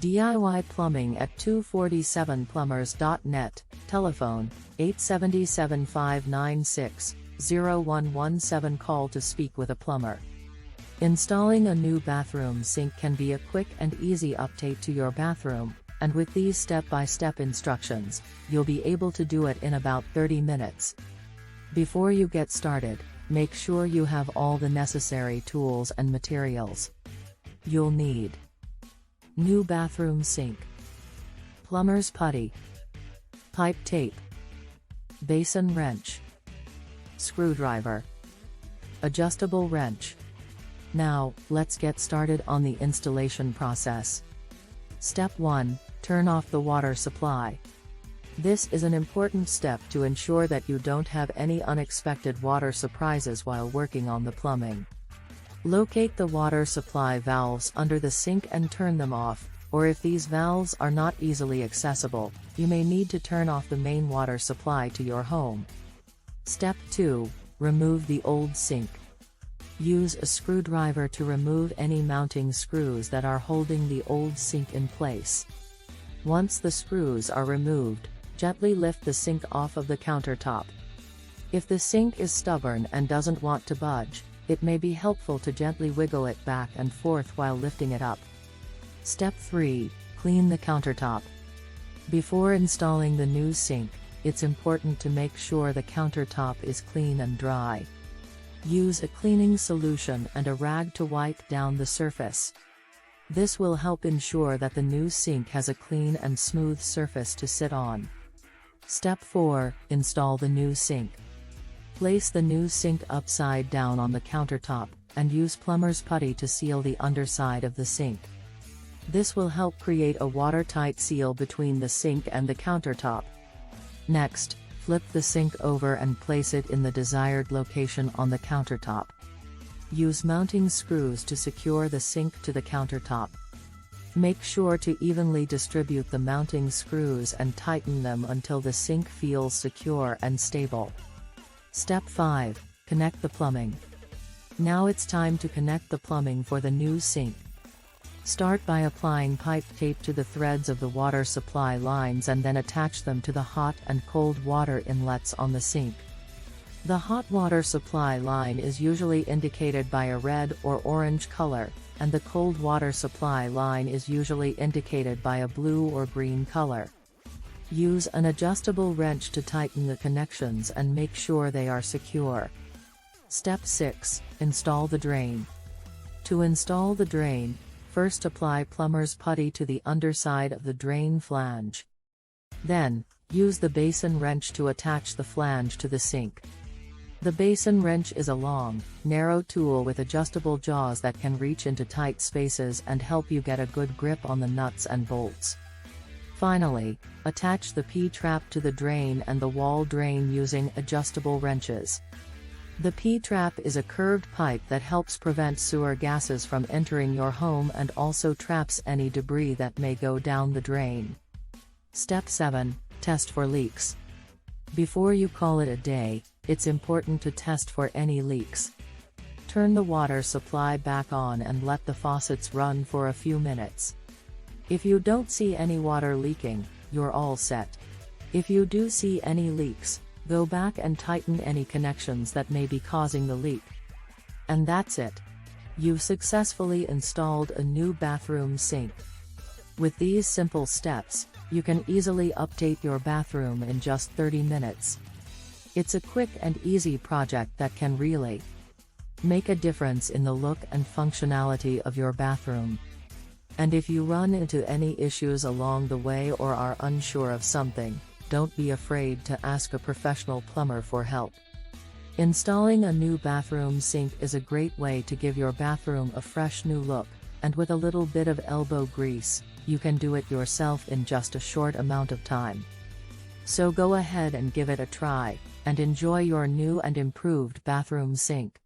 DIY plumbing at 247plumbers.net, telephone, 877-596-0117. Call to speak with a plumber. Installing a new bathroom sink can be a quick and easy update to your bathroom, and with these step-by-step instructions, you'll be able to do it in about 30 minutes. Before you get started, make sure you have all the necessary tools and materials. You'll need new bathroom sink, plumber's putty, pipe tape, basin wrench, screwdriver, adjustable wrench. Now, let's get started on the installation process. Step 1. Turn off the water supply. This is an important step to ensure that you don't have any unexpected water surprises while working on the plumbing. Locate the water supply valves under the sink and turn them off, or if these valves are not easily accessible, you may need to turn off the main water supply to your home. Step 2. Remove the old sink. Use a screwdriver to remove any mounting screws that are holding the old sink in place. Once the screws are removed, gently lift the sink off of the countertop. If the sink is stubborn and doesn't want to budge, it may be helpful to gently wiggle it back and forth while lifting it up. Step 3. Clean the countertop. Before installing the new sink, it's important to make sure the countertop is clean and dry. Use a cleaning solution and a rag to wipe down the surface. This will help ensure that the new sink has a clean and smooth surface to sit on. Step 4. Install the new sink. Place the new sink upside down on the countertop, and use plumber's putty to seal the underside of the sink. This will help create a watertight seal between the sink and the countertop. Next, flip the sink over and place it in the desired location on the countertop. Use mounting screws to secure the sink to the countertop. Make sure to evenly distribute the mounting screws and tighten them until the sink feels secure and stable. Step 5. Connect the plumbing. Now it's time to connect the plumbing for the new sink. Start by applying pipe tape to the threads of the water supply lines and then attach them to the hot and cold water inlets on the sink. The hot water supply line is usually indicated by a red or orange color, and the cold water supply line is usually indicated by a blue or green color. Use an adjustable wrench to tighten the connections and make sure they are secure. Step 6. Install the drain. To install the drain, first apply plumber's putty to the underside of the drain flange. Then, use the basin wrench to attach the flange to the sink. The basin wrench is a long, narrow tool with adjustable jaws that can reach into tight spaces and help you get a good grip on the nuts and bolts. Finally, attach the P-trap to the drain and the wall drain using adjustable wrenches. The P-trap is a curved pipe that helps prevent sewer gases from entering your home and also traps any debris that may go down the drain. Step 7. Test for leaks. Before you call it a day, it's important to test for any leaks. Turn the water supply back on and let the faucets run for a few minutes. If you don't see any water leaking, you're all set. If you do see any leaks, go back and tighten any connections that may be causing the leak. And that's it. You've successfully installed a new bathroom sink. With these simple steps, you can easily update your bathroom in just 30 minutes. It's a quick and easy project that can really make a difference in the look and functionality of your bathroom. And if you run into any issues along the way or are unsure of something, don't be afraid to ask a professional plumber for help. Installing a new bathroom sink is a great way to give your bathroom a fresh new look, and with a little bit of elbow grease, you can do it yourself in just a short amount of time. So go ahead and give it a try, and enjoy your new and improved bathroom sink.